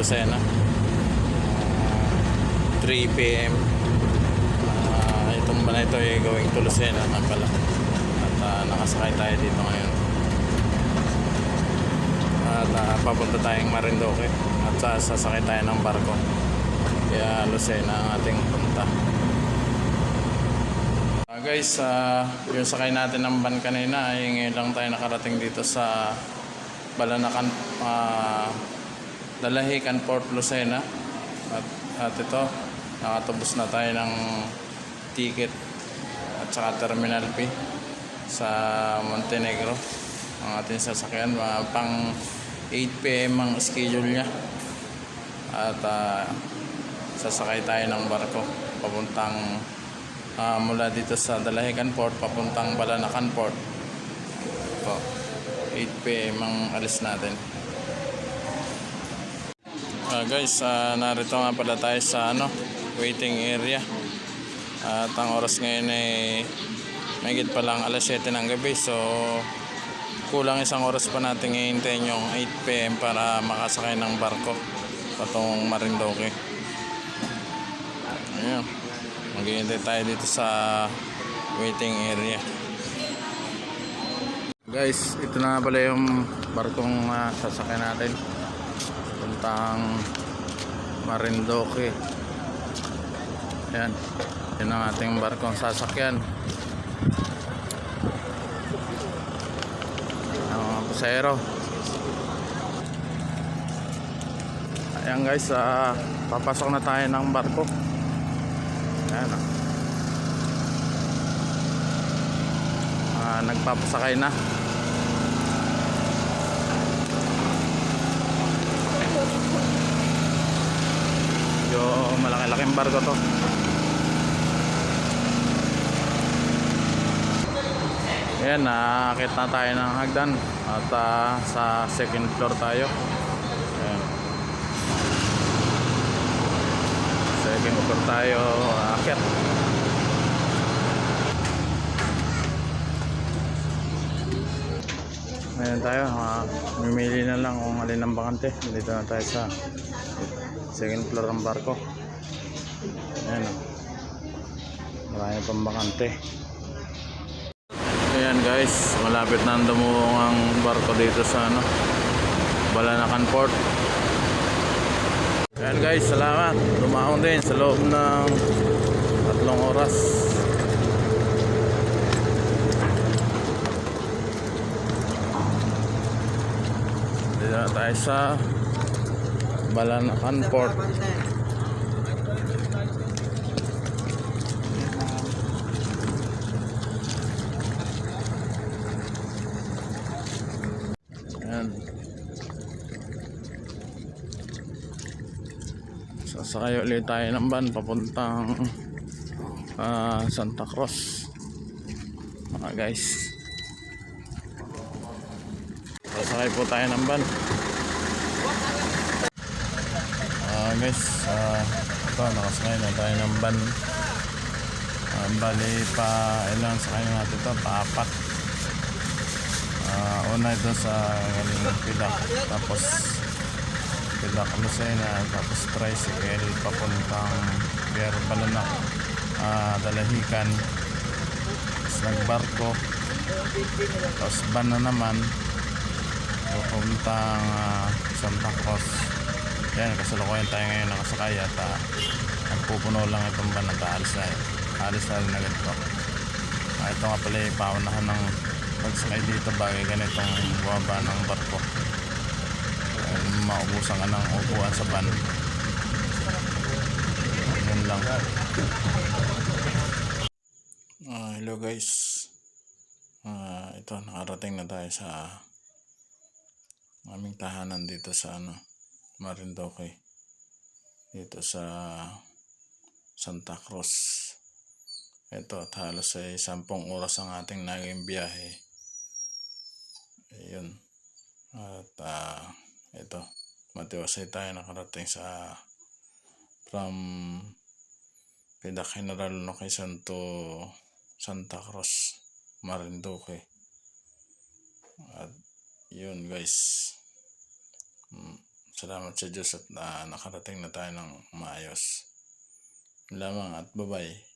Lucena. 3 PM. Itong ba na ito ay going to Lucena na pala. At nakasakay tayo dito ngayon. At papunta tayong Marinduque. At sasakay tayo ng barko. Kaya Lucena ang ating punta. Guys, yung sakay natin ng van kanina ay ngayon lang tayo nakarating dito sa Balanacan, Dalahican Port Lucena. At ito, nakatubos na tayo ng ticket at saka terminal fee sa Montenegro. Ang ating sasakyan, pang 8 PM ang schedule niya. At sasakay tayo ng barko papuntang mula dito sa Dalahican Port papuntang Balanacan Port. Ito, 8 PM ang alis natin. Guys, narito nga pala tayo sa waiting area. At ang oras ngayon ay mahigit pa lang alas 7 ng gabi. So kulang isang oras pa natin hihintayin yung 8 PM para makasakay ng barko patungong Marinduque. Ayan, maghihintay tayo dito sa waiting area. Guys, ito na pala yung barkong sasakyan natin puntang Marinduque. Ayan, yun ang ating barkong sasakyan. Ang mga pasahero. Ayan guys, papasok na tayo ng barko. Ayan, nagpapasakay na. Yung malaki-laking barko to. Ayan, nakakit na tayo ng hagdan. At sa second floor tayo. Ayan, second floor tayo, akit. Ayan tayo, mimili na lang kung alin ang bakante. Dito na tayo sa second floor ng barko. Ayan, marami pang bakante. Ayan guys, malapit na ang dumuong ang barko dito sa Balanacan Port. Ayan guys, salamat. Dumaong din sa loob ng 3 oras. Dito na tayo sa Balanacan Port. Ayan, sasakay ulit tayo ng van papuntang Santa Cruz mga guys. Sasakay po tayo ng van. Guys, ito, nakasakay na tayo ng van. Bali pa ilang sakay natin ito, pa-4. Una ito sa galing Pidak, tapos Pidak Lucena, tapos tricycle papuntang Pierre Balanak, Dalahican, tapos nagbarko, tapos van na naman papuntang Santa Cruz. Yan, kasalukuyan tayo ngayon nakasakay at nagpupuno lang itong van at alis na rin agad ito. Ito nga pala yung paunahan ng pagsakay dito bagay ganitong buwaba ng barko. Maubusan ka ng upuan sa van. Yun lang. Hello guys, ito nakarating na tayo sa aming tahanan dito sa Marinduque, dito sa Santa Cruz. Ito, at halos ay 10 oras ang ating naging biyahe. Ayun. At ito, matiwasay tayo nakarating sa from Pidak General Quezon to Santa Cruz, Marinduque. At yun guys, Salamat sa Diyos at nakarating na tayo ng maayos. Yun lamang at bye-bye.